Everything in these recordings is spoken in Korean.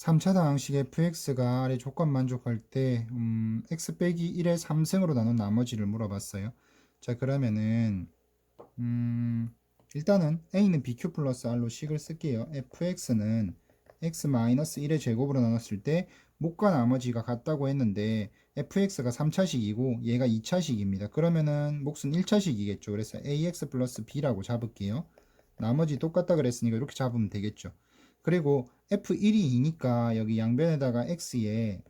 3차 방식 fx가 아래 조건 만족할 때 x 빼기 1의 3승으로 나눈 나머지를 물어봤어요. 자, 그러면은 일단은 a는 bq 플러스 r로 식을 쓸게요. fx는 x 마이너스 1의 제곱으로 나눴을 때 목과 나머지가 같다고 했는데 fx가 3차식이고 얘가 2차식입니다. 그러면은 몫은 1차식이겠죠. 그래서 ax 플러스 b라고 잡을게요. 나머지 똑같다 그랬으니까 이렇게 잡으면 되겠죠. 그리고 f1이 2니까 여기 양변에다가 x에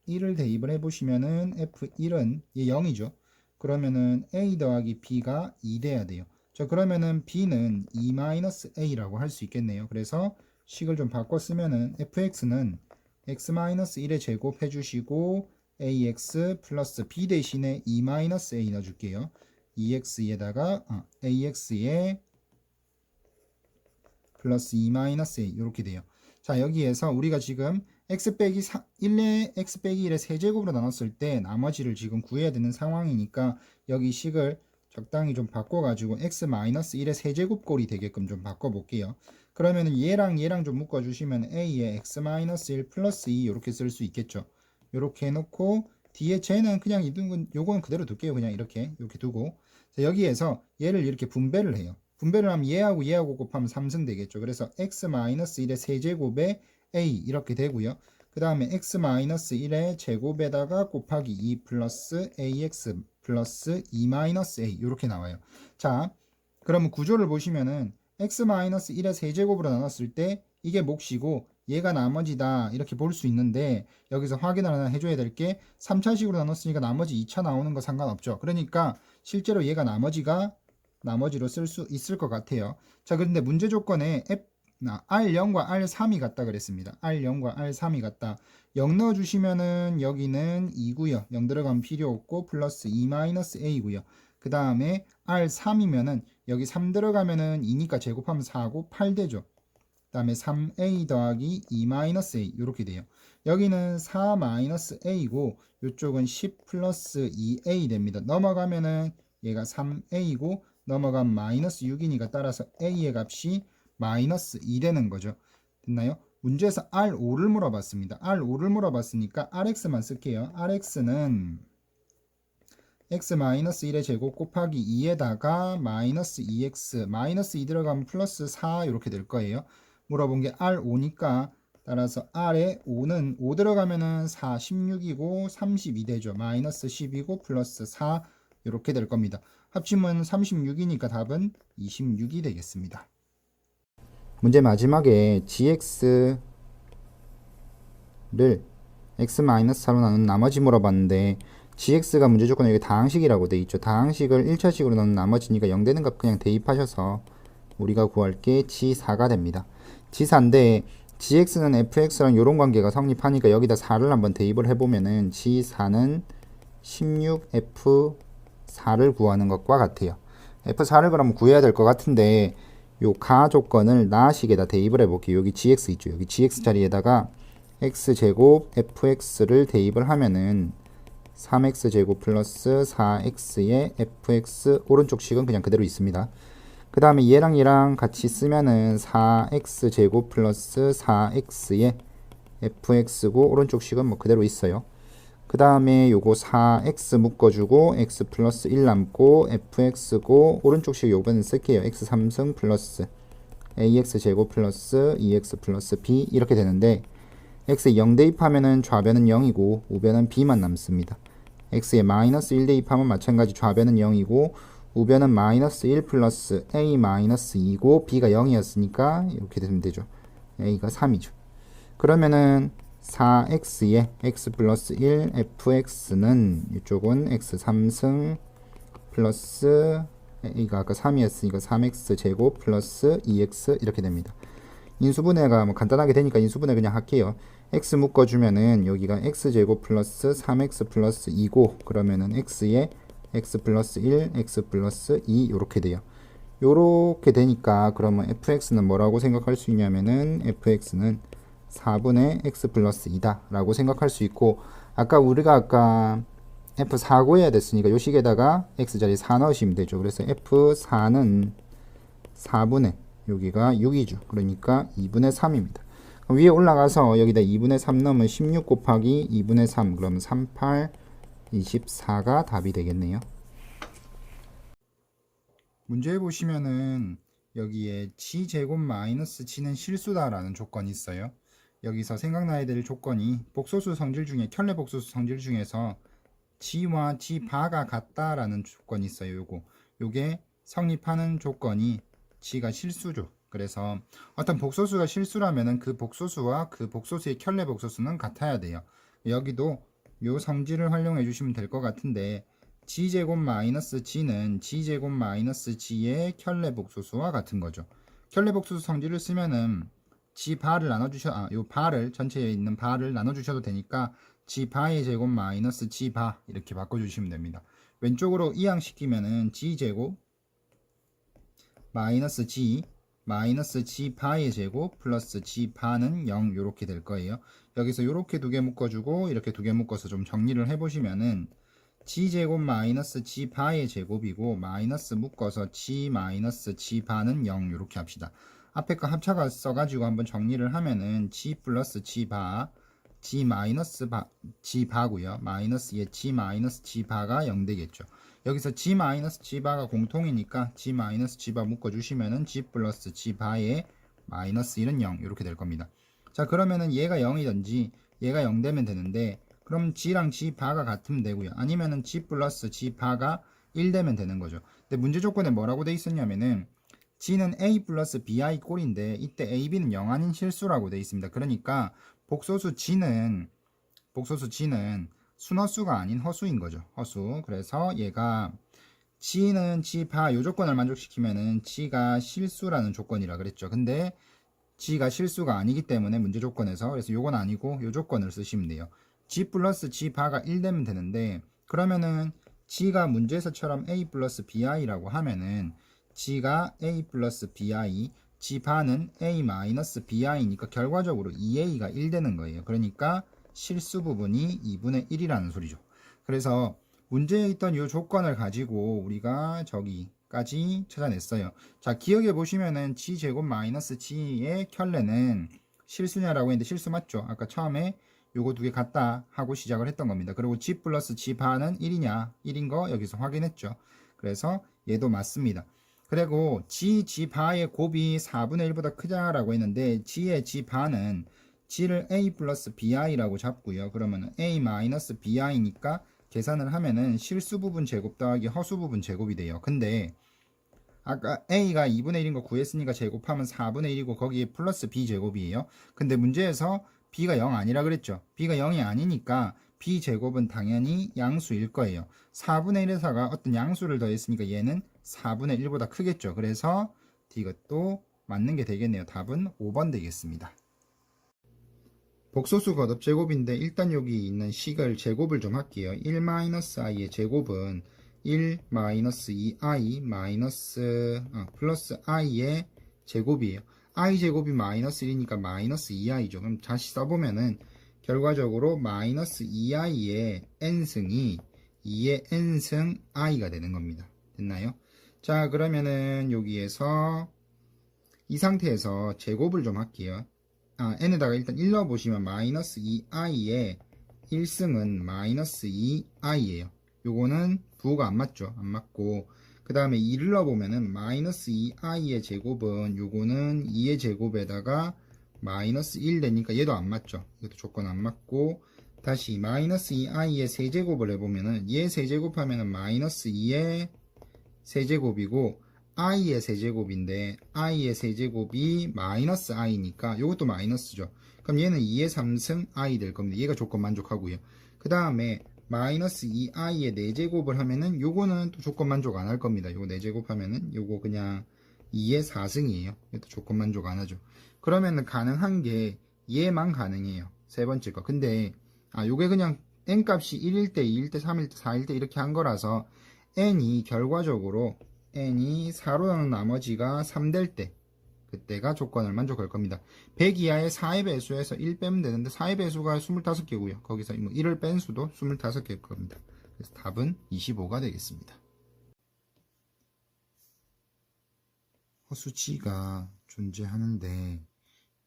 1을 대입을 해보시면은 f1은 얘 0이죠. 그러면은 a 더하기 b가 2 돼야 돼요. 자, 그러면은 b는 2-a라고 할 수 있겠네요. 그래서 식을 좀 바꿔 쓰면은 fx는 x-1의 제곱 해주시고 ax 플러스 b 대신에 2-a 넣어줄게요. 2x에다가 ax에 플러스 2-a 이렇게 돼요. 자, 여기에서 우리가 지금 x 빼기 1의 x 빼기 1의 세제곱으로 나눴을 때 나머지를 지금 구해야 되는 상황이니까 여기 식을 적당히 좀 바꿔가지고 x-1의 세제곱꼴이 되게끔 좀 바꿔볼게요. 그러면은 얘랑 좀 묶어주시면 a에 x-1 플러스 2 이렇게 쓸 수 있겠죠. 이렇게 해놓고 뒤에 쟤는 그냥 요거는 그대로 둘게요. 그냥 이렇게 두고 자, 여기에서 얘를 이렇게 분배를 해요. 분배를 하면 얘하고 곱하면 3승 되겠죠. 그래서 x-1의 세제곱에 a 이렇게 되고요. 그 다음에 x-1의 제곱에다가 곱하기 2 플러스 ax 플러스 2-a 이렇게 나와요. 자, 그러면 구조를 보시면은 x-1의 세제곱으로 나눴을 때 이게 몫이고 얘가 나머지다 이렇게 볼 수 있는데 여기서 확인을 하나 해줘야 될 게 3차식으로 나눴으니까 나머지 2차 나오는 거 상관없죠. 그러니까 실제로 얘가 나머지로 쓸 수 있을 것 같아요. 자, 그런데 문제 조건에 R0과 R3이 같다 그랬습니다. R0과 R3이 같다. 0 넣어주시면은 여기는 2고요. 0 들어가면 필요 없고 플러스 2-a고요. 그 다음에 R3이면은 여기 3 들어가면은 2니까 제곱하면 4고 8 되죠. 그 다음에 3a 더하기 2-a 이렇게 돼요. 여기는 4-a고 이쪽은 10 플러스 2a 됩니다. 넘어가면은 얘가 3a고 넘어가면 마이너스 6이니까 따라서 a의 값이 마이너스 2 되는 거죠. 됐나요? 문제에서 R5를 물어봤습니다. R5를 물어봤으니까 RX만 쓸게요. RX는 x-1의 제곱 곱하기 2에다가 마이너스 2x 마이너스 2 들어가면 플러스 4 이렇게 될 거예요. 물어본 게 R5니까 따라서 R에 5는 5 들어가면은 4, 16이고 32 되죠. 마이너스 10이고 플러스 4 이렇게 될 겁니다. 합치면 36이니까 답은 26이 되겠습니다. 문제 마지막에 gx를 x-4로 나눈 나머지 물어봤는데 gx가 문제 조건에 여기 다항식이라고 돼 있죠. 다항식을 1차식으로 나눈 나머지니까 0 되는 값 그냥 대입하셔서 우리가 구할 게 g4가 됩니다. g4인데 gx는 fx랑 이런 관계가 성립하니까 여기다 4를 한번 대입을 해보면은 g4는 16f4를 구하는 것과 같아요. f4를 그럼 구해야 될 것 같은데 요 가 조건을 나식에다 대입을 해볼게요. 여기 gx 있죠. 여기 gx 자리에다가 x제곱 fx를 대입을 하면은 3x제곱 플러스 4x의 fx 오른쪽 식은 그냥 그대로 있습니다. 그 다음에 얘랑 같이 쓰면은 4x제곱 플러스 4x의 fx고 오른쪽 식은 뭐 그대로 있어요. 그 다음에 요거 4x 묶어주고 x 플러스 1 남고 fx고 오른쪽 식 요거는 쓸게요. x 3승 플러스 ax 제곱 플러스 2x 플러스 b 이렇게 되는데 x에 0 대입하면은 좌변은 0이고 우변은 b만 남습니다. x에 마이너스 1 대입하면 마찬가지 좌변은 0이고 우변은 마이너스 1 플러스 a 마이너스 2고 b가 0이었으니까 이렇게 되면 되죠. a가 3이죠. 그러면은 4x에 x 플러스 1 fx는 이쪽은 x 3승 플러스 a가 아까 3이었으니까 3x 제곱 플러스 2x 이렇게 됩니다. 인수분해가 뭐 간단하게 되니까 인수분해 그냥 할게요. x 묶어주면은 여기가 x제곱 플러스 3x 플러스 2고 그러면은 x에 x 플러스 1 x 플러스 2 요렇게 돼요. 요렇게 되니까 그러면 fx는 뭐라고 생각할 수 있냐면은 fx는 4분의 x 플러스 2다 라고 생각할 수 있고 우리가 f4 구해야 됐으니까 요 식에다가 x자리 4 넣으시면 되죠. 그래서 f4는 4분의 여기가 6이죠. 그러니까 2분의 3입니다. 위에 올라가서 여기다 2분의 3 넣으면 16 곱하기 2분의 3 그러면 38, 24가 답이 되겠네요. 문제 보시면은 여기에 g제곱 마이너스 g는 실수다라는 조건이 있어요. 여기서 생각나야 될 조건이 복소수 성질 중에 켤레 복소수 성질 중에서 g와 g바가 같다라는 조건이 있어요. 요게 성립하는 조건이 g가 실수죠. 그래서 어떤 복소수가 실수라면은 그 복소수와 그 복소수의 켤레 복소수는 같아야 돼요. 여기도 요 성질을 활용해 주시면 될 것 같은데 g제곱 마이너스 g는 g제곱 마이너스 g의 켤레 복소수와 같은 거죠. 켤레 복소수 성질을 쓰면은 g바를 요 바를 전체에 있는 바를 나눠주셔도 되니까 g바의 제곱 마이너스 g바 이렇게 바꿔주시면 됩니다. 왼쪽으로 이항시키면은 g제곱 마이너스 g바의 제곱 플러스 g바는 0 요렇게 될 거예요. 여기서 요렇게 두 개 묶어주고 이렇게 두 개 묶어서 좀 정리를 해보시면은 g제곱 마이너스 g바의 제곱이고 마이너스 묶어서 g 마이너스 g바는 0 요렇게 합시다. 앞에 거 합차가 써가지고 한번 정리를 하면은 g 플러스 g바 g 마이너스 g바고요. 마이너스에 g 마이너스 g바가 0 되겠죠. 여기서 g 마이너스 g바가 공통이니까 g 마이너스 g바 묶어주시면은 g 플러스 g바의 마이너스 1은 0 이렇게 될 겁니다. 자 그러면은 얘가 0이든지 얘가 0 되면 되는데 그럼 g랑 g바가 같으면 되고요. 아니면은 g 플러스 g바가 1 되면 되는 거죠. 근데 문제 조건에 뭐라고 돼 있었냐면은 g는 a 플러스 bi 꼴인데 이때 a, b는 0 아닌 실수라고 돼 있습니다. 그러니까 복소수 g는 순허수가 아닌 허수인 거죠. 허수. 그래서 얘가 g는 g바 요 조건을 만족시키면은 g가 실수라는 조건이라 그랬죠. 근데 g가 실수가 아니기 때문에 문제 조건에서 그래서 요건 아니고 요 조건을 쓰시면 돼요. g 플러스 g바가 1 되면 되는데 그러면은 g가 문제에서처럼 a 플러스 bi라고 하면은 g가 a 플러스 bi g바는 a 마이너스 bi니까 결과적으로 2a가 1 되는 거예요. 그러니까 실수 부분이 2분의 1이라는 소리죠. 그래서 문제에 있던 이 조건을 가지고 우리가 저기까지 찾아냈어요. 자, 기억해 보시면은 g제곱 마이너스 g의 켤레는 실수냐라고 했는데 실수 맞죠? 아까 처음에 요거 두 개 같다 하고 시작을 했던 겁니다. 그리고 g 플러스 g바는 1이냐? 1인 거 여기서 확인했죠. 그래서 얘도 맞습니다. 그리고 g바의 곱이 4분의 1보다 크다라고 했는데 g의 g바는 g를 a 플러스 bi라고 잡고요. 그러면 a 마이너스 bi니까 계산을 하면은 실수 부분 제곱 더하기 허수 부분 제곱이 돼요. 근데 아까 a가 2분의 1인 거 구했으니까 제곱하면 4분의 1이고 거기에 플러스 b 제곱이에요. 근데 문제에서 b가 0 아니라 그랬죠. b가 0이 아니니까 b 제곱은 당연히 양수일 거예요. 4분의 1에다가 어떤 양수를 더했으니까 얘는 4분의 1보다 크겠죠. 그래서 이것도 맞는 게 되겠네요. 답은 5번 되겠습니다. 복소수 거듭 제곱인데 일단 여기 있는 식을 제곱을 좀 할게요. 1-i의 제곱은 1-2i 플러스 i의 제곱이에요. i 제곱이 마이너스 1이니까 마이너스 2i죠. 그럼 다시 써보면은 결과적으로 마이너스 2i의 n승이 2의 n승 i가 되는 겁니다. 됐나요? 자 그러면은 여기에서 이 상태에서 제곱을 좀 할게요. n에다가 일단 1 넣어보시면 마이너스 2i의 1승은 마이너스 2i예요. 요거는 부호가 안 맞죠. 안 맞고 그 다음에 2를 넣어보면은 마이너스 2i의 제곱은 요거는 2의 제곱에다가 마이너스 1 되니까 얘도 안 맞죠. 이것도 조건 안 맞고 다시 마이너스 2i의 세제곱을 해보면은 얘 세제곱하면은 마이너스 2의 세제곱이고 i의 세제곱인데 i의 세제곱이 마이너스 i니까 이것도 마이너스죠. 그럼 얘는 2의 3승 i 될 겁니다. 얘가 조건 만족하고요. 그 다음에 마이너스 2i의 4제곱을 하면은 요거는 또 조건 만족 안 할 겁니다. 요거 4제곱 하면은 요거 그냥 2의 4승이에요. 이것도 조건 만족 안 하죠. 그러면은 가능한 게 얘만 가능해요. 세 번째 거. 근데 요게 그냥 n 값이 1일 때, 2일 때, 3일 때, 4일 때 이렇게 한 거라서 n이 결과적으로 n이 4로 나눈 나머지가 3 될 때 그때가 조건을 만족할 겁니다. 100 이하의 4의 배수에서 1 빼면 되는데 4의 배수가 25개고요. 거기서 1을 뺀 수도 25개일 겁니다. 그래서 답은 25가 되겠습니다. 허수 g가 존재하는데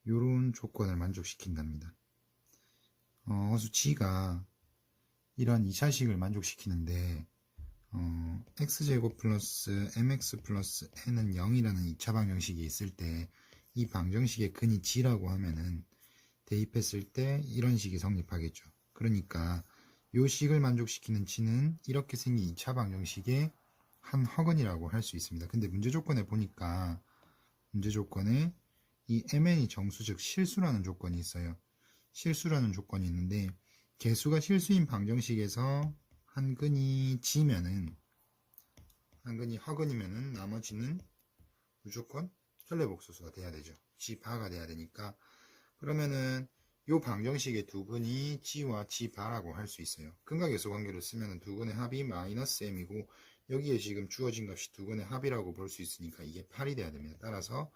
요런 조건을 만족시킨답니다. 허수 G가 이런 2차식을 만족시키는데 x제곱 플러스 mx 플러스 n은 0이라는 2차 방정식이 있을 때 이 방정식의 근이 G라고 하면은 대입했을 때 이런 식이 성립하겠죠. 그러니까 요 식을 만족시키는 G는 이렇게 생긴 2차 방정식의 한 허근이라고 할 수 있습니다. 근데 문제 조건에 보니까 문제 조건에 이 mn이 정수 즉 실수라는 조건이 있어요. 실수라는 조건이 있는데 개수가 실수인 방정식에서 한 근이 G면은 한 근이 허근이면은 나머지는 무조건 혈례복소수가 돼야 되죠. G바가 돼야 되니까 그러면은 요 방정식의 두 근이 G와 G바라고 할 수 있어요. 근과 계수 관계를 쓰면은 두 근의 합이 마이너스 M이고 여기에 지금 주어진 값이 두 근의 합이라고 볼 수 있으니까 이게 8이 돼야 됩니다. 따라서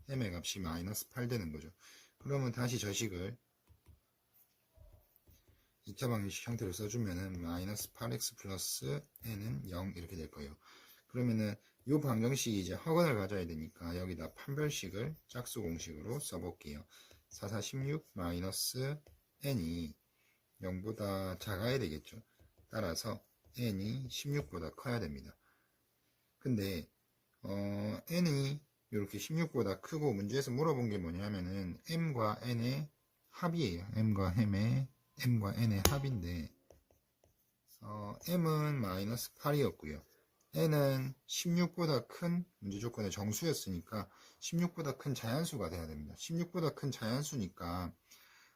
M의 값이 마이너스 8 되는 거죠. 그러면 다시 저 식을 2차 방정식 형태로 써주면은 마이너스 8x 플러스 n은 0 이렇게 될 거예요. 그러면은 이 방정식이 이제 허근을 가져야 되니까 여기다 판별식을 짝수 공식으로 써볼게요. 4, 4, 16 마이너스 n이 0보다 작아야 되겠죠. 따라서 n이 16보다 커야 됩니다. 근데 n이 이렇게 16보다 크고 문제에서 물어본 게 뭐냐면은 m과 n의 합이에요. m과 n의 합인데 m은 마이너스 8이었고요. n은 16보다 큰 문제 조건의 정수였으니까 16보다 큰 자연수가 돼야 됩니다. 16보다 큰 자연수니까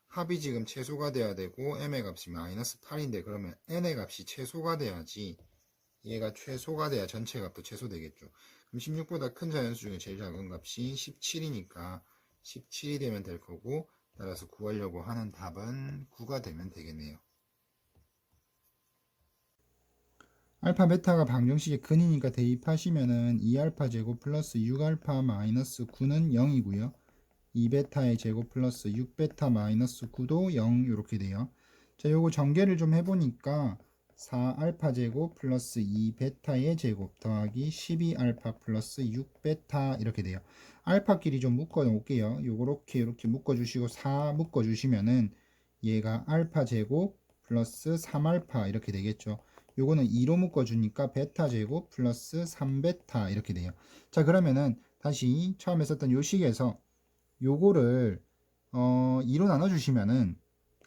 합이 지금 최소가 돼야 되고 m의 값이 마이너스 8인데 그러면 n의 값이 최소가 돼야지 얘가 최소가 돼야 전체 값도 최소되겠죠. 그럼 16보다 큰 자연수 중에 제일 작은 값이 17이니까 17이 되면 될 거고 따라서 구하려고 하는 답은 9가 되면 되겠네요. 알파 베타가 방정식의 근이니까 대입하시면은 2알파 제곱 플러스 6알파 마이너스 9는 0이고요. 2베타의 제곱 플러스 6베타 마이너스 9도 0 이렇게 돼요. 자, 요거 전개를 좀 해보니까 4알파 제곱 플러스 2베타의 제곱 더하기 12알파 플러스 6베타 이렇게 돼요. 알파끼리 좀 묶어 놓을게요. 요렇게 이렇게 묶어 주시고 4 묶어 주시면은 얘가 알파 제곱 플러스 3알파 이렇게 되겠죠. 요거는 2로 묶어 주니까 베타 제곱 플러스 3베타 이렇게 돼요. 자, 그러면은 다시 처음에 썼던 요 식에서 요거를 2로 나눠 주시면은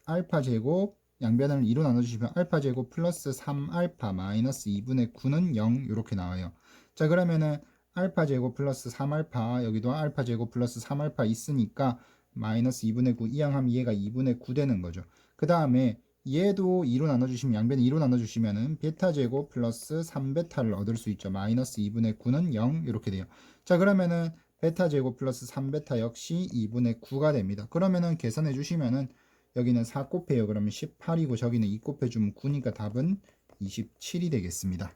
알파 제곱 양변을 2로 나눠주시면 알파 제곱 플러스 3알파 마이너스 2분의 9는 0 이렇게 나와요. 자, 그러면은 알파 제곱 플러스 3알파 여기도 알파 제곱 플러스 3알파 있으니까 마이너스 2분의 9 이항하면 얘가 2분의 9 되는 거죠. 그 다음에 얘도 2로 나눠주시면 양변을 2로 나눠주시면은 베타 제곱 플러스 3베타를 얻을 수 있죠. 마이너스 2분의 9는 0 이렇게 돼요. 자, 그러면은 베타 제곱 플러스 3베타 역시 2분의 9가 됩니다. 그러면은 계산해 주시면은 여기는 4 곱해요. 그러면 18이고 저기는 2 곱해주면 9니까 답은 27이 되겠습니다.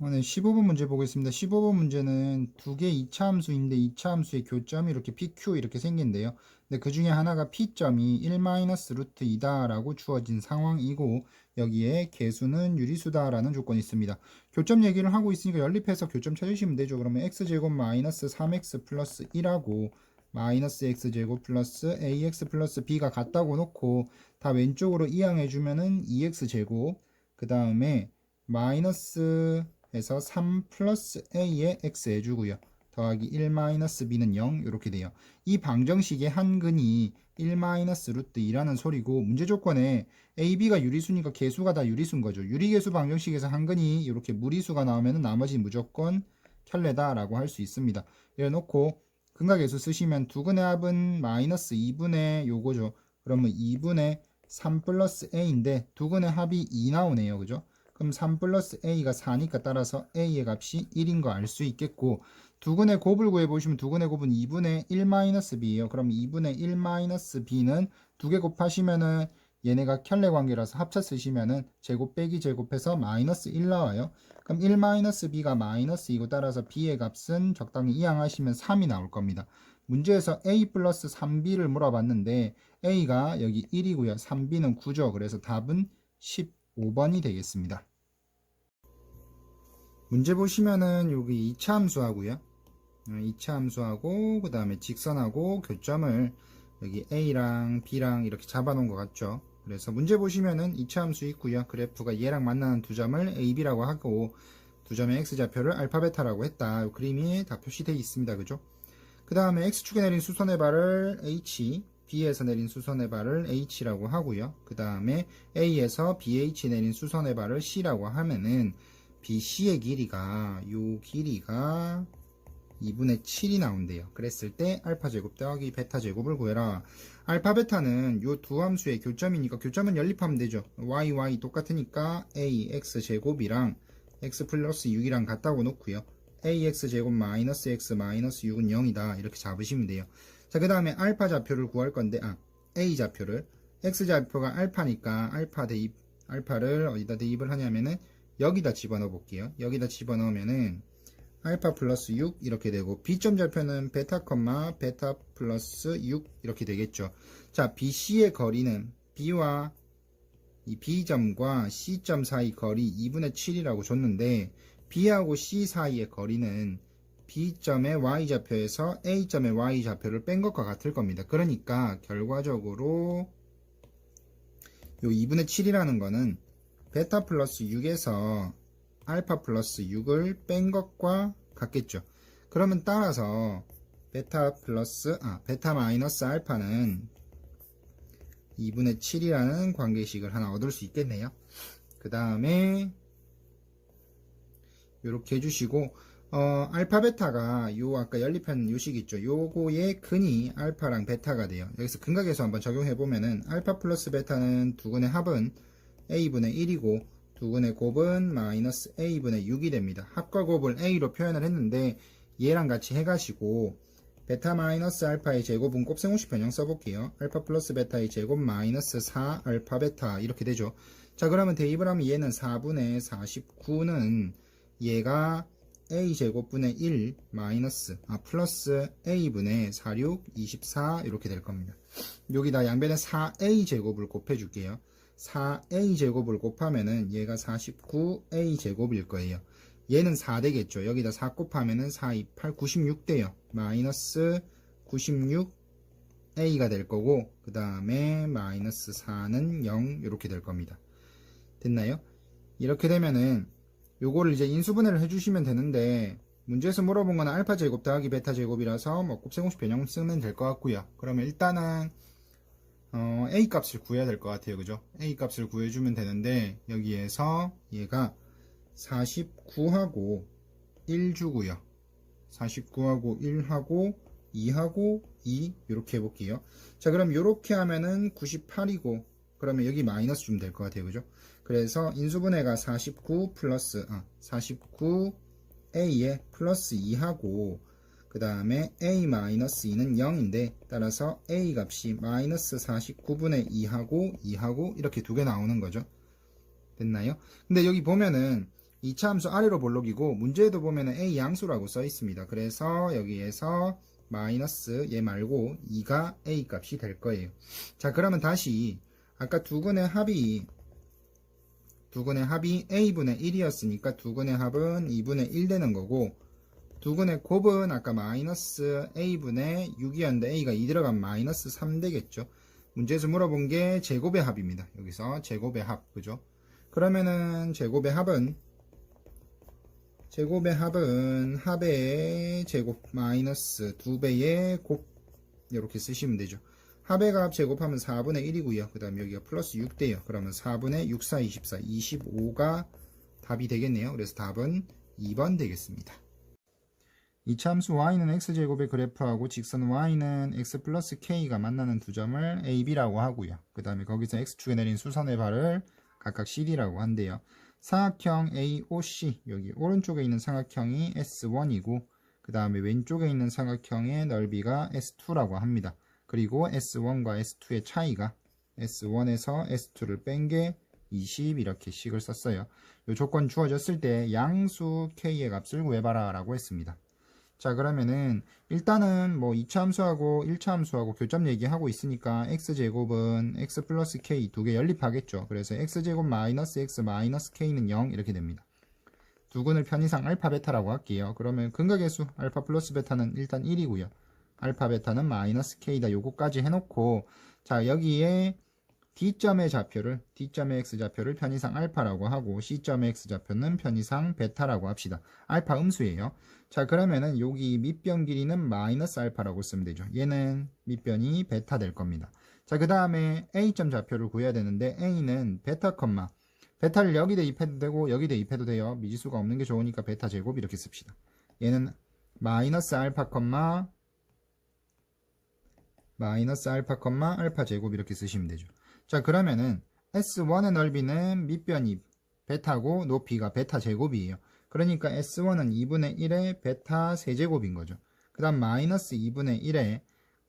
오늘 15번 문제 보겠습니다. 15번 문제는 두 개 2차 함수인데 2차 함수의 교점이 이렇게 PQ 이렇게 생긴대요. 근데 그 중에 하나가 P점이 1-루트 2다 라고 주어진 상황이고 여기에 개수는 유리수다 라는 조건이 있습니다. 교점 얘기를 하고 있으니까 연립해서 교점 찾으시면 되죠. 그러면 x제곱 마이너스 3x 플러스 1하고 마이너스 x제곱 플러스 ax 플러스 b가 같다고 놓고 다 왼쪽으로 이항해 주면은 2x제곱 그 다음에 마이너스 해서 3 플러스 a에 x 해주고요. 더하기 1 마이너스 b는 0 이렇게 돼요. 이 방정식의 한 근이 1 마이너스 루트 2라는 소리고 문제 조건에 a, b가 유리수니까 개수가 다 유리수인 거죠. 유리개수 방정식에서 한 근이 이렇게 무리수가 나오면 나머지 무조건 켤레다 라고 할 수 있습니다. 이래 놓고 근과 계수 쓰시면 두 근의 합은 마이너스 2분의 요거죠. 그러면 2분의 3 플러스 a인데 두 근의 합이 2 나오네요. 그죠? 그럼 3 플러스 a가 4니까 따라서 a의 값이 1인 거 알 수 있겠고 두 근의 곱을 구해보시면 두 근의 곱은 2분의 1 마이너스 b예요. 그럼 2분의 1 마이너스 b는 두 개 곱하시면은 얘네가 켤레 관계라서 합쳐 쓰시면은 제곱 빼기 제곱해서 마이너스 1 나와요. 그럼 1 마이너스 b가 마이너스 2고 따라서 b의 값은 적당히 이항하시면 3이 나올 겁니다. 문제에서 a 플러스 3b를 물어봤는데 a가 여기 1이고요. 3b는 9죠. 그래서 답은 15번이 되겠습니다. 문제 보시면은 여기 2차 함수 하고요. 이차 함수하고 그 다음에 직선하고 교점을 여기 A랑 B랑 이렇게 잡아 놓은 것 같죠. 그래서 문제 보시면은 이차 함수 있고요. 그래프가 얘랑 만나는 두 점을 A, B라고 하고 두 점의 X좌표를 알파, 베타라고 했다. 이 그림이 다 표시되어 있습니다. 그죠? 그 다음에 X축에 내린 수선의 발을 H, B에서 내린 수선의 발을 H라고 하고요. 그 다음에 A에서 BH 내린 수선의 발을 C라고 하면은 BC의 길이가 요 길이가 2분의 7이 나온대요. 그랬을 때 알파 제곱 더하기 베타 제곱을 구해라. 알파 베타는 요 두 함수의 교점이니까 교점은 연립하면 되죠. y 똑같으니까 ax 제곱이랑 x 플러스 6이랑 같다고 놓고요. ax 제곱 마이너스 x 마이너스 6은 0이다. 이렇게 잡으시면 돼요. 자, 그 다음에 알파 좌표를 구할 건데 a 좌표를 x 좌표가 알파니까 알파를 어디다 대입을 하냐면은 여기다 집어넣어 볼게요. 여기다 집어넣으면은 알파 플러스 6 이렇게 되고 B점 좌표는 베타 베타 플러스 6 이렇게 되겠죠. 자, BC의 거리는 B와 이 B점과 C점 사이 거리 2분의 7이라고 줬는데 B하고 C 사이의 거리는 B점의 Y좌표에서 A점의 Y좌표를 뺀 것과 같을 겁니다. 그러니까 결과적으로 요 2분의 7이라는 거는 베타 플러스 6에서 알파 플러스 6을 뺀 것과 같겠죠. 그러면 따라서 베타 마이너스 알파는 2분의 7이라는 관계식을 하나 얻을 수 있겠네요. 그 다음에 이렇게 해주시고 알파 베타가 요 아까 연립한 요식 있죠. 요거의 근이 알파랑 베타가 돼요. 여기서 근각에서 한번 적용해 보면은 알파 플러스 베타는 두근의 합은 a분의 1이고 두근의 곱은 마이너스 a분의 6이 됩니다. 합과 곱을 a로 표현을 했는데 얘랑 같이 해가시고 베타 마이너스 알파의 제곱은 곱셈공식 변형 써볼게요. 알파 플러스 베타의 제곱 마이너스 4 알파 베타 이렇게 되죠. 자, 그러면 대입을 하면 얘는 4분의 49는 얘가 a제곱분의 1 마이너스 플러스 a분의 46 24 이렇게 될 겁니다. 여기다 양변에 4a제곱을 곱해줄게요. 4a제곱을 곱하면은 얘가 49a제곱일 거예요. 얘는 4 되겠죠. 여기다 4 곱하면은 4, 2, 8, 96 돼요. 마이너스 96a가 될 거고 그 다음에 마이너스 4는 0 이렇게 될 겁니다. 됐나요? 이렇게 되면은 요거를 이제 인수분해를 해주시면 되는데 문제에서 물어본 거는 알파 제곱 더하기 베타 제곱이라서 뭐 곱셈공식 변형 쓰면 될 것 같고요. 그러면 일단은 A 값을 구해야 될 것 같아요. 그죠? A 값을 구해주면 되는데 여기에서 얘가 49하고 1 주고요. 49하고 1하고 2하고 2 이렇게 해볼게요. 자, 그럼 이렇게 하면은 98이고 그러면 여기 마이너스 주면 될 것 같아요. 그죠? 그래서 인수분해가 49 플러스 49a에 플러스 2하고 그 다음에 a-2는 0인데 따라서 a 값이 마이너스 49분의 2하고 이렇게 두 개 나오는 거죠. 됐나요? 근데 여기 보면은 2차 함수 아래로 볼록이고 문제에도 보면은 a 양수라고 써 있습니다. 그래서 여기에서 마이너스 얘 말고 2가 a 값이 될 거예요. 자, 그러면 다시 아까 두근의 합이 a분의 1이었으니까 두근의 합은 2분의 1 되는 거고 두근의 곱은 아까 마이너스 a분의 6이었는데 a가 2 들어가면 마이너스 3 되겠죠. 문제에서 물어본 게 제곱의 합입니다. 여기서 제곱의 합, 그죠? 그러면은 제곱의 합은 합의 제곱 마이너스 2배의 곱 이렇게 쓰시면 되죠. 합의 값 제곱하면 4분의 1이고요. 그 다음 여기가 플러스 6 돼요. 그러면 4분의 6, 4, 24, 25가 답이 되겠네요. 그래서 답은 2번 되겠습니다. 이차 함수 y는 x제곱의 그래프하고 직선 y는 x 플러스 k가 만나는 두 점을 a, b라고 하고요. 그 다음에 거기서 x축에 내린 수선의 발을 각각 cd라고 한대요. 삼각형 AOC, 여기 오른쪽에 있는 삼각형이 S1이고 그 다음에 왼쪽에 있는 삼각형의 넓이가 S2라고 합니다. 그리고 S1과 S2의 차이가 S1에서 S2를 뺀 게 20 이렇게 식을 썼어요. 이 조건 주어졌을 때 양수 K의 값을 구해봐라 라고 했습니다. 자, 그러면은 일단은 뭐 2차 함수하고 1차 함수하고 교점 얘기하고 있으니까 x제곱은 x 플러스 k 두 개 연립하겠죠. 그래서 x제곱 마이너스 x 마이너스 k는 0 이렇게 됩니다. 두근을 편의상 알파 베타라고 할게요. 그러면 근각계수 알파 플러스 베타는 일단 1이고요. 알파 베타는 마이너스 K다. 요거까지 해놓고 자 여기에 D점의 좌표를 D점의 X좌표를 편의상 알파라고 하고 C점의 X좌표는 편의상 베타라고 합시다. 알파 음수예요. 자 그러면은 여기 밑변 길이는 마이너스 알파라고 쓰면 되죠. 얘는 밑변이 베타 될 겁니다. 자 그 다음에 A점 좌표를 구해야 되는데 A는 베타 컴마 베타를 여기 대입해도 되고 여기 대입해도 돼요. 미지수가 없는 게 좋으니까 베타 제곱 이렇게 씁시다. 얘는 마이너스 알파 컴마 알파 제곱 이렇게 쓰시면 되죠. 자 그러면은 S1의 넓이는 밑변이 베타고 높이가 베타 제곱이에요. 그러니까 S1은 2분의 1의 베타 세제곱인 거죠. 그 다음 마이너스 2분의 1의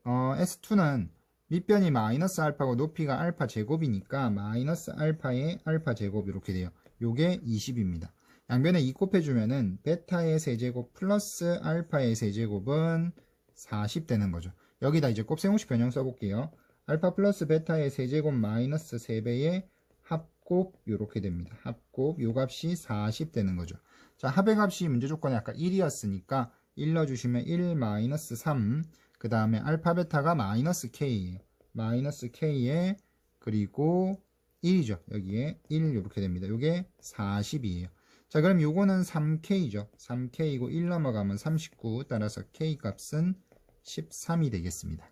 S2는 밑변이 마이너스 알파고 높이가 알파 제곱이니까 마이너스 알파의 알파 제곱 이렇게 돼요. 요게 20입니다. 양변에 2 곱해주면은 베타의 세제곱 플러스 알파의 세제곱은 40 되는 거죠. 여기다 이제 곱셈공식 변형 써볼게요. 알파 플러스 베타의 세제곱 마이너스 3배의 합곱 요렇게 됩니다. 합곱 요 값이 40 되는 거죠. 자 합의 값이 문제 조건이 아까 1이었으니까 1 넣어주시면 1 마이너스 3 그 다음에 알파 베타가 마이너스 K예요. 마이너스 K에 그리고 1이죠. 여기에 1 이렇게 됩니다. 요게 40이에요. 자 그럼 요거는 3K죠. 3K이고 1 넘어가면 39 따라서 K 값은 13이 되겠습니다.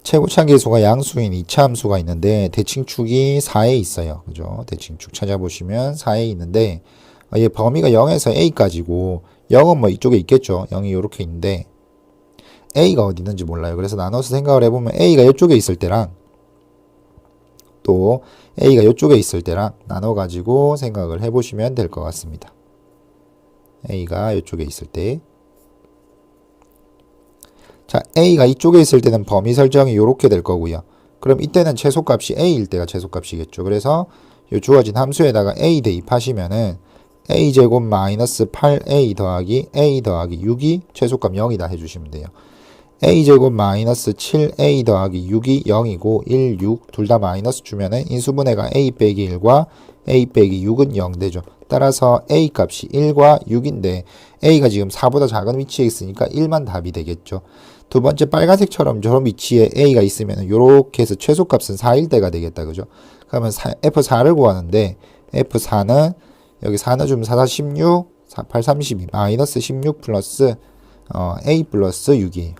최고차계수가 양수인 2차 함수가 있는데 대칭축이 4에 있어요. 그죠? 대칭축 찾아보시면 4에 있는데 얘 범위가 0에서 A까지고 0은 뭐 이쪽에 있겠죠. 0이 이렇게 있는데 A가 어디 있는지 몰라요. 그래서 나눠서 생각을 해보면 A가 이쪽에 있을 때랑 또 A가 이쪽에 있을 때랑 나눠가지고 생각을 해보시면 될 것 같습니다. A가 이쪽에 있을 때 자, A가 이쪽에 있을 때는 범위 설정이 이렇게 될 거고요. 그럼 이때는 최소값이 A일 때가 최소값이겠죠. 그래서 이 주어진 함수에다가 A 대입하시면은 A제곱 마이너스 8A 더하기 A 더하기 6이 최소값 0이다 해주시면 돼요. A제곱 마이너스 7A 더하기 6이 0이고 1, 6 둘 다 마이너스 주면은 인수분해가 A 빼기 1과 A 빼기 6은 0 되죠. 따라서 A 값이 1과 6인데 A가 지금 4보다 작은 위치에 있으니까 1만 답이 되겠죠. 두 번째 빨간색처럼 저런 위치에 A가 있으면 요렇게 해서 최소값은 4일 때가 되겠다. 그죠? 그러면 F4를 구하는데 F4는 여기 4 넣어주면 4, 4, 16, 4, 8, 32 마이너스 16 플러스 A 플러스 6이에요.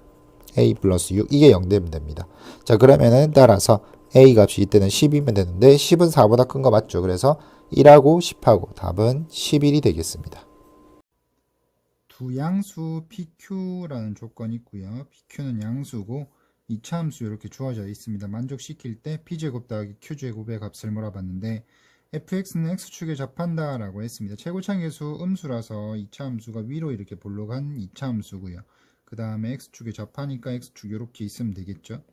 A 플러스 6 이게 0 되면 됩니다. 자 그러면은 따라서 A 값이 이때는 10이면 되는데 10은 4보다 큰 거 맞죠? 그래서 1하고 10하고 답은 11이 되겠습니다. 두 양수 PQ라는 조건이 있고요. PQ는 양수고 2차 함수 이렇게 주어져 있습니다. 만족시킬 때 P제곱 더하기 Q제곱의 값을 몰아봤는데 fx는 x축에 접한다 라고 했습니다. 최고차계수 음수라서 2차 함수가 위로 이렇게 볼록한 2차 함수고요. 그 다음에 x축에 접하니까 x축 이렇게 있으면 되겠죠.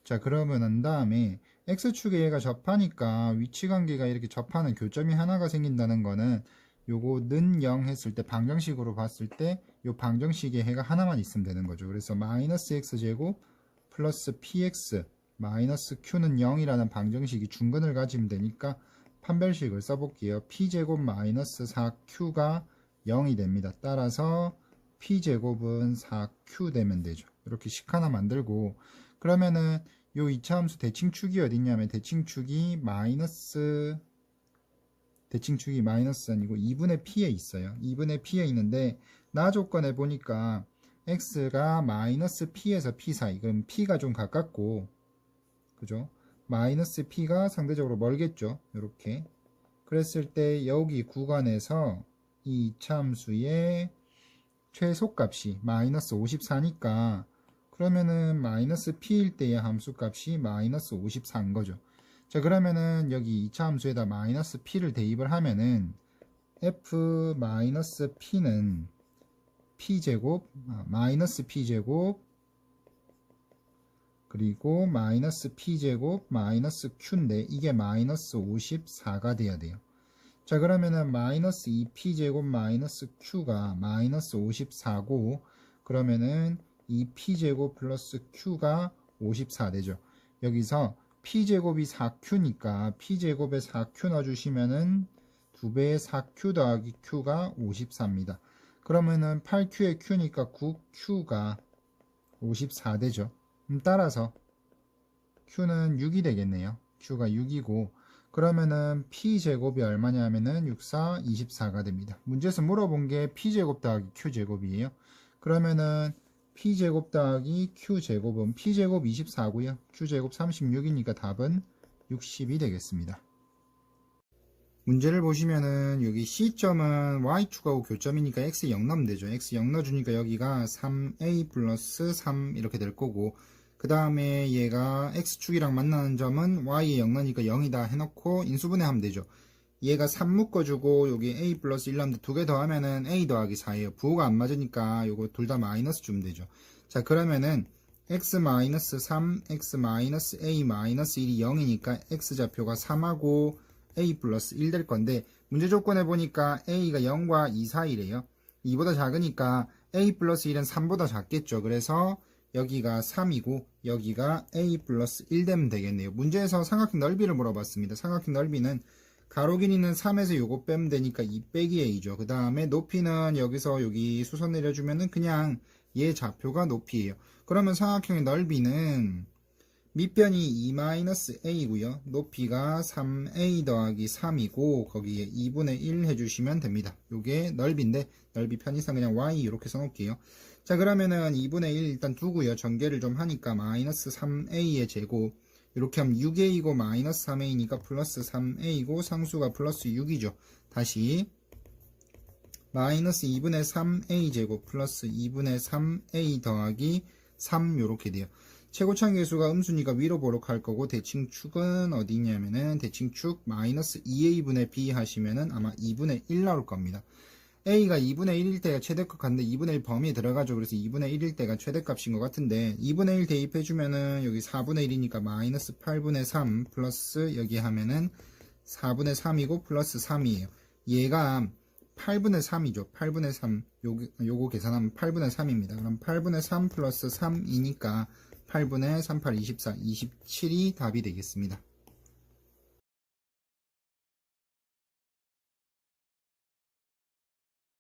자 그러면 난 다음에 x축에 얘가 접하니까 위치관계가 이렇게 접하는 교점이 하나가 생긴다는 거는 요거는 0 했을 때 방정식으로 봤을 때 요 방정식에 해가 하나만 있으면 되는 거죠. 그래서 마이너스 x제곱 플러스 px 마이너스 q는 0이라는 방정식이 중근을 가지면 되니까 판별식을 써볼게요. p제곱 마이너스 4q가 0이 됩니다. 따라서 p제곱은 4q 되면 되죠. 이렇게 식 하나 만들고 그러면은 요 2차 함수 대칭축이 어딨냐면 대칭축이 마이너스 아니고 2분의 p에 있어요. 2분의 p에 있는데 나 조건에 보니까 x가 마이너스 p에서 p 사이 그럼 p가 좀 가깝고 그죠? 마이너스 p가 상대적으로 멀겠죠. 이렇게 그랬을 때 여기 구간에서 이 2차 함수의 최소값이 마이너스 54니까 그러면은 마이너스 p일 때의 함수값이 마이너스 54인 거죠. 자 그러면은 여기 2차 함수에다 마이너스 p를 대입을 하면은 f 마이너스 p는 p제곱 마이너스 p제곱 그리고 마이너스 p제곱 마이너스 q인데 이게 마이너스 54가 돼야 돼요. 자 그러면은 마이너스 2p제곱 마이너스 q가 마이너스 54고 그러면은 2p제곱 플러스 q가 54 되죠. 여기서 p제곱이 4q니까 p제곱에 4q 넣어주시면은 2배의 4Q 더하기 Q가 54입니다. 그러면은 8Q의 Q니까 9Q가 54 되죠. 따라서 Q는 6이 되겠네요. Q가 6이고 그러면은 P제곱이 얼마냐면은 6, 4, 24가 됩니다. 문제에서 물어본 게 P제곱 더하기 Q제곱이에요. 그러면은 P제곱 더하기 Q제곱은 P제곱 24고요. Q제곱 36이니까 답은 60이 되겠습니다. 문제를 보시면은 여기 C점은 Y축하고 교점이니까 X 0 넣으면 되죠. X 0 넣어주니까 여기가 3A 플러스 3 이렇게 될 거고 그 다음에 얘가 X축이랑 만나는 점은 Y에 0 넣으니까 0이다 해놓고 인수분해하면 되죠. 얘가 3 묶어주고 여기 A 플러스 1 넣는데 2개 더하면은 A 더하기 4예요. 부호가 안 맞으니까 요거 둘 다 마이너스 주면 되죠. 자 그러면은 X 마이너스 3, X 마이너스 A 마이너스 1이 0이니까 X좌표가 3하고 A 플러스 1 될 건데 문제 조건에 보니까 A가 0과 2 사이래요. 2보다 작으니까 A 플러스 1은 3보다 작겠죠. 그래서 여기가 3이고 여기가 A 플러스 1 되면 되겠네요. 문제에서 삼각형 넓이를 물어봤습니다. 삼각형 넓이는 가로 길이는 3에서 요거 빼면 되니까 2 빼기 A죠. 그 다음에 높이는 여기서 여기 수선 내려주면은 그냥 얘 좌표가 높이에요. 그러면 삼각형의 넓이는 밑변이 2-a고요. 높이가 3a 더하기 3이고 거기에 2분의 1 해주시면 됩니다. 요게 넓이인데 넓이 편의상 그냥 y 이렇게 써놓을게요. 자 그러면은 2분의 1 일단 두고요. 전개를 좀 하니까 마이너스 3a의 제곱 이렇게 하면 6a고 마이너스 3a니까 플러스 3a고 상수가 플러스 6이죠. 다시 마이너스 2분의 3a 제곱 플러스 2분의 3a 더하기 3 요렇게 돼요. 최고차항 계수가 음수니까 위로 보록 할 거고 대칭축은 어디냐면은 대칭축 마이너스 2a분의 b 하시면은 아마 2분의 1 나올 겁니다. a가 2분의 1일 때가 최대값 같은데 2분의 1 범위에 들어가죠. 그래서 2분의 1일 때가 최대값인 것 같은데 2분의 1 대입해주면은 여기 4분의 1이니까 마이너스 8분의 3 플러스 여기 하면은 4분의 3이고 플러스 3이에요. 얘가 8분의 3이죠. 8분의 3 요거 계산하면 8분의 3입니다. 그럼 8분의 3 플러스 3이니까 8분의 3, 8, 24, 27이 답이 되겠습니다.